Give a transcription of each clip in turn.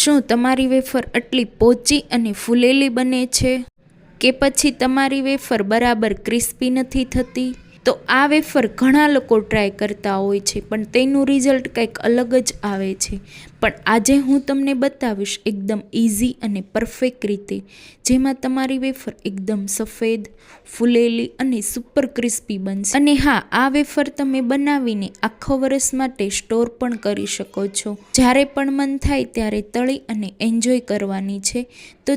શું તમારી વેફર આટલી પોચી અને ફૂલેલી બને છે કે પછી તમારી વેફર બરાબર ક્રિસ્પી નથી થતી? તો આ વેફર ઘણા લોકો ટ્રાય કરતા હોય છે પણ તેનું રિઝલ્ટ કંઈક અલગ જ આવે છે. પણ આજે હું તમને બતાવીશ એકદમ ઇઝી અને પરફેક્ટ રીતે, જેમાં તમારી વેફર એકદમ સફેદ, ફૂલેલી અને સુપર ક્રિસ્પી બનશે. અને હા, આ વેફર તમે બનાવીને આખો વર્ષ માટે સ્ટોર પણ કરી શકો છો. જ્યારે પણ મન થાય ત્યારે તળી અને એન્જોય કરવાની છે. તો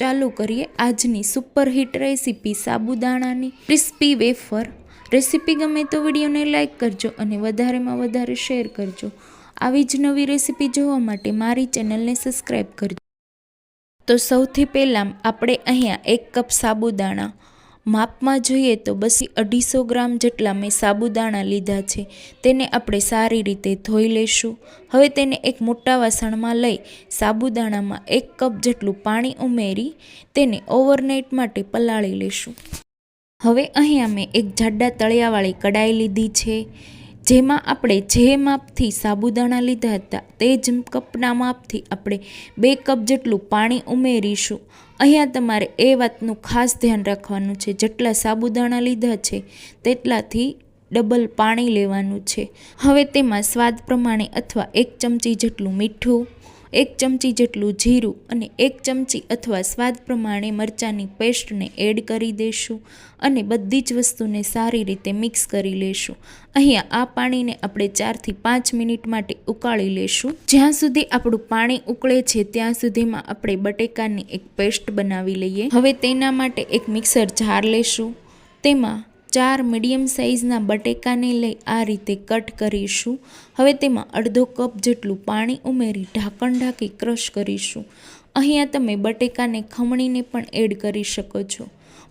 ચાલુ કરીએ આજની સુપરહિટ રેસીપી સાબુદાણાની ક્રિસ્પી વેફર. રેસીપી ગમે તો વિડીયોને લાઇક કરજો અને વધારેમાં વધારે શેર કરજો. આવી જ નવી રેસીપી જોવા માટે મારી ચેનલને સબસ્ક્રાઈબ કરજો. તો સૌથી પહેલાં આપણે અહીંયા 1 કપ સાબુદાણા, માપમાં જોઈએ તો 250 ગ્રામ જેટલા મેં સાબુદાણા લીધા છે. તેને આપણે સારી રીતે ધોઈ લઈશું. હવે તેને એક મોટા વાસણમાં લઈ સાબુદાણામાં 1 કપ જેટલું પાણી ઉમેરી તેને ઓવરનાઇટ માટે પલાળી લઈશું. હવે અહીંયા મેં એક જાડા તળિયાવાળી કડાઈ લીધી છે, જેમાં આપણે જે માપથી સાબુદાણા લીધા હતા તે જ કપના માપથી આપણે 2 કપ જેટલું પાણી ઉમેરીશું. અહીંયા તમારે એ વાતનું ખાસ ધ્યાન રાખવાનું છે, જેટલા સાબુદાણા લીધા છે તેટલાથી ડબલ પાણી લેવાનું છે. હવે તેમાં સ્વાદ પ્રમાણે અથવા 1 ચમચી જેટલું મીઠું, 1 ચમચી જેટલું જીરું અને 1 ચમચી અથવા સ્વાદ પ્રમાણે મરચાંની પેસ્ટને એડ કરી દઈશું અને બધી જ વસ્તુને સારી રીતે મિક્સ કરી લઈશું. અહીંયા આ પાણીને આપણે 4 થી 5 મિનિટ માટે ઉકાળી લઈશું. જ્યાં સુધી આપણું પાણી ઉકળે છે ત્યાં સુધીમાં આપણે બટેકાની એક પેસ્ટ બનાવી લઈએ. હવે તેના માટે એક મિક્સર જાર લઈશું. તેમાં 4 મીડિયમ સાઇઝના બટેકાને લઈ આ રીતે કટ કરીશું. હવે તેમાં અડધો કપ જેટલું પાણી ઉમેરી ઢાંકણ ઢાંકી ક્રશ કરીશું. અહીંયા તમે બટેકાને ખમણીને પણ એડ કરી શકો છો,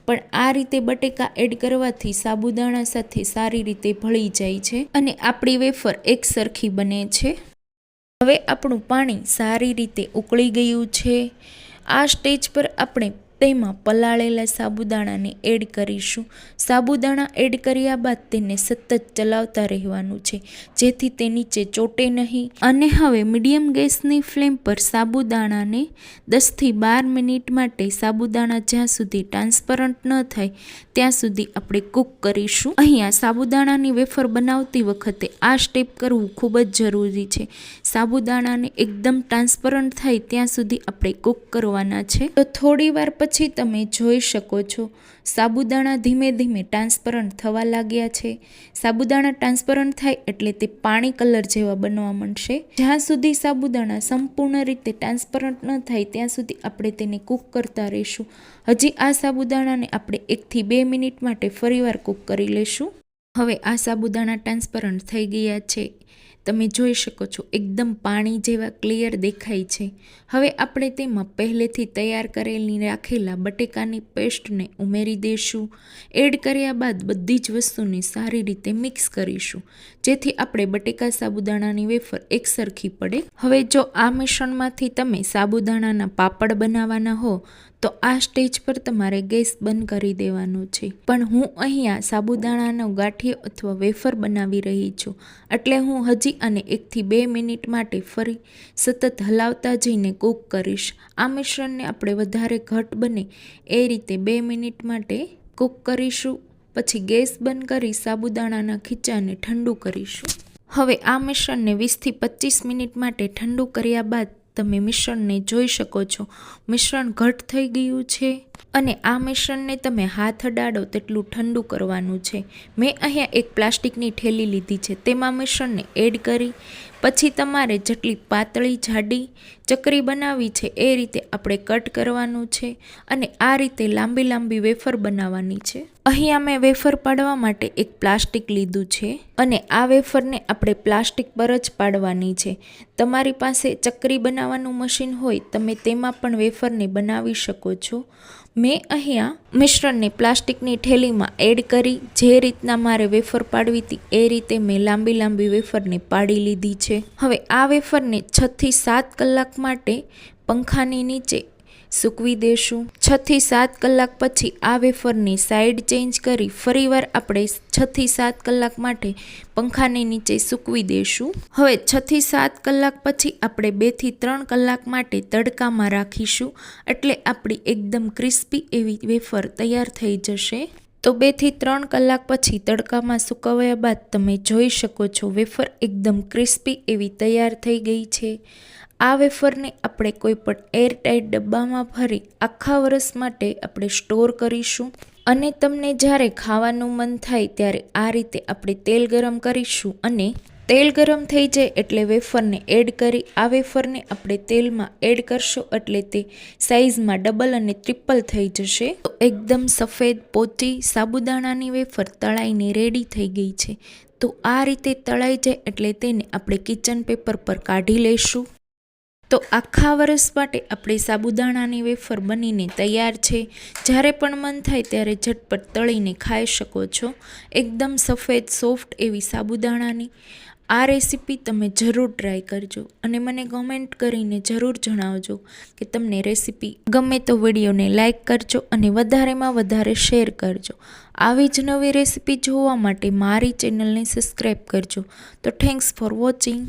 પણ આ રીતે બટેકા એડ કરવાથી સાબુદાણા સાથે સારી રીતે ભળી જાય છે અને આપણી વેફર એક સરખી બને છે. હવે આપણું પાણી સારી રીતે ઉકળી ગયું છે. આ સ્ટેજ પર આપણે તેમાં પલાળેલા સાબુદાણાને એડ કરીશું. સાબુદાણા એડ કર્યા બાદ તેને સતત ચલાવતા રહેવાનું છે, જેથી તે નીચે ચોટે નહીં. અને હવે મીડિયમ ગેસની ફ્લેમ પર સાબુદાણાને 10 થી 12 મિનિટ માટે સાબુદાણા જ્યાં સુધી ટ્રાન્સપરન્ટ ન થાય ત્યાં સુધી આપણે કૂક કરીશું. અહીંયા સાબુદાણાની વેફર બનાવતી વખતે આ સ્ટેપ કરવું ખૂબ જ જરૂરી છે. સાબુદાણાને એકદમ ટ્રાન્સપરન્ટ થાય ત્યાં સુધી આપણે કૂક કરવાના છે. તો થોડી વાર પછી તમે જોઈ શકો છો સાબુદાણા ધીમે ધીમે ટ્રાન્સપરન્ટ થવા લાગ્યા છે. સાબુદાણા ટ્રાન્સપરન્ટ થાય એટલે તે પાણી કલર જેવા બનવા માંડશે. જ્યાં સુધી સાબુદાણા સંપૂર્ણ રીતે ટ્રાન્સપરન્ટ ન થાય ત્યાં સુધી આપણે તેને કૂક કરતા રહીશું. હજી આ સાબુદાણાને આપણે 1 થી 2 મિનિટ માટે ફરીવાર કૂક કરી લઈશું. હવે આ સાબુદાણા ટ્રાન્સપરન્ટ થઈ ગયા છે. તમે જોઈ શકો છો એકદમ પાણી જેવા ક્લિયર દેખાય છે. હવે આપણે તેમાં પહેલેથી તૈયાર કરેલી રાખેલા બટેકાની પેસ્ટને ઉમેરી દઈશું. એડ કર્યા બાદ બધી જ વસ્તુને સારી રીતે મિક્સ કરીશું, જેથી આપણે બટેકા સાબુદાણાની વેફર એક સરખી પડે. હવે જો આ મિશ્રણમાંથી તમે સાબુદાણાના પાપડ બનાવવાના હો તો આ સ્ટેજ પર તમારે ગેસ બંધ કરી દેવાનો છે. પણ હું અહીંયા સાબુદાણાનો ગાંઠિયો અથવા વેફર બનાવી રહી છું, એટલે હું હજી આને 1 થી 2 મિનિટ માટે ફરી સતત હલાવતા જઈને કૂક કરીશ. આ મિશ્રણને આપણે વધારે ઘટ બને એ રીતે 2 મિનિટ માટે કૂક કરીશું. પછી ગેસ બંધ કરી સાબુદાણાના ખીચાને ઠંડુ કરીશું. હવે આ મિશ્રણને 20 થી 25 મિનિટ માટે ઠંડુ કર્યા બાદ તમે મિશ્રણને જોઈ શકો છો મિશ્રણ ઘટ થઈ ગયું છે અને આ મિશ્રણને તમે હાથ અડાડો તેટલું ઠંડુ કરવાનું છે. મેં અહીંયા એક પ્લાસ્ટિકની થેલી લીધી છે, તેમાં મિશ્રણને એડ કરી પછી તમારે જેટલી પાતળી જાડી ચકરી બનાવી છે એ રીતે આપણે કટ કરવાનું છે અને આ રીતે લાંબી લાંબી વેફર બનાવવાની છે. અહીંયા મેં વેફર પાડવા માટે એક પ્લાસ્ટિક લીધું છે અને આ વેફરને આપણે પ્લાસ્ટિક પર જ પાડવાની છે. તમારી પાસે ચકરી બનાવવાનું મશીન હોય તમે તેમાં પણ વેફરને બનાવી શકો છો. મેં અહીંયા મિશ્રણને પ્લાસ્ટિકની થેલીમાં એડ કરી જે રીતના મારે વેફર પાડવી હતી એ રીતે મેં લાંબી લાંબી વેફરને પાડી લીધી છે. હવે આ વેફરને 6 થી 7 કલાક માટે પંખાની નીચે સૂકવી દેશું. 6 થી 7 કલાક પછી આ વેફરની સાઈડ ચેન્જ કરી ફરીવાર આપણે 6 થી 7 કલાક માટે પંખાની નીચે સૂકવી દેશું. હવે 6 થી 7 કલાક પછી આપણે 2 થી 3 કલાક માટે તડકામાં રાખીશું, એટલે આપણી એકદમ ક્રિસ્પી એવી વેફર તૈયાર થઈ જશે. તો 2 થી 3 કલાક પછી તડકામાં સુકવ્યા બાદ તમે જોઈ શકો છો વેફર એકદમ ક્રિસ્પી એવી તૈયાર થઈ ગઈ છે. આ વેફરને આપણે કોઈ પણ એરટાઇટ ડબ્બામાં ભરી આખા વર્ષ માટે આપણે સ્ટોર કરીશું. અને તમને જ્યારે ખાવાનું મન થાય ત્યારે આ રીતે આપણે તેલ ગરમ કરીશું અને તેલ ગરમ થઈ જાય એટલે વેફરને એડ કરી આ વેફરને આપણે તેલમાં એડ કરશો એટલે તે સાઇઝમાં ડબલ અને ટ્રિપલ થઈ જશે. તો એકદમ સફેદ પોચી સાબુદાણાની વેફર તળાઈને રેડી થઈ ગઈ છે. તો આ રીતે તળાઈ જાય એટલે તેને આપણે કિચન પેપર પર કાઢી લઈશું. તો આખા વર્ષ માટે આપણે સાબુદાણાની વેફર બનીને તૈયાર છે. જ્યારે પણ મન થાય ત્યારે ઝટપટ તળીને ખાઈ શકો છો. એકદમ સફેદ સોફ્ટ એવી સાબુદાણાની આ રેસીપી તમે જરૂર ટ્રાય કરજો અને મને કમેન્ટ કરીને જરૂર જણાવજો કે તમને રેસીપી ગમે તો વિડીયોને લાઇક કરજો અને વધારેમાં વધારે શેર કરજો. આવી જ નવી રેસીપી જોવા માટે મારી ચેનલને સબસ્ક્રાઈબ કરજો. તો થેન્ક્સ ફોર વોચિંગ.